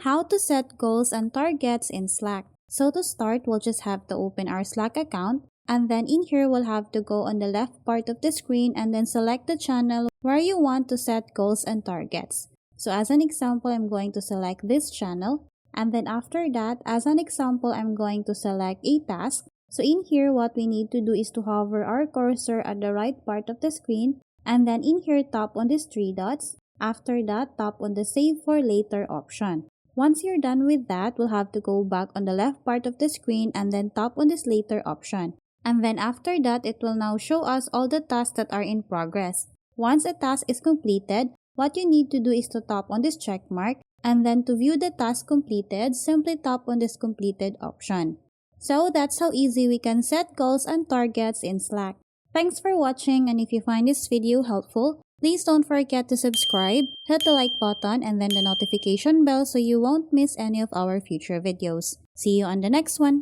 How to set goals and targets in Slack. So to start, we'll just have to open our Slack account, and then in here we'll have to go on the left part of the screen and then select the channel where you want to set goals and targets. So as an example, I'm going to select this channel, and then after that, as an example, I'm going to select a task. So in here, what we need to do is to hover our cursor at the right part of the screen, and then in here, tap on these three dots. After that, tap on the Save for Later option. Once you're done with that, we'll have to go back on the left part of the screen and then tap on this Later option. And then after that, it will now show us all the tasks that are in progress. Once a task is completed, what you need to do is to tap on this check mark, and then to view the task completed, simply tap on this Completed option. So that's how easy we can set goals and targets in Slack. Thanks for watching, and if you find this video helpful, please don't forget to subscribe, hit the like button, and then the notification bell so you won't miss any of our future videos. See you on the next one!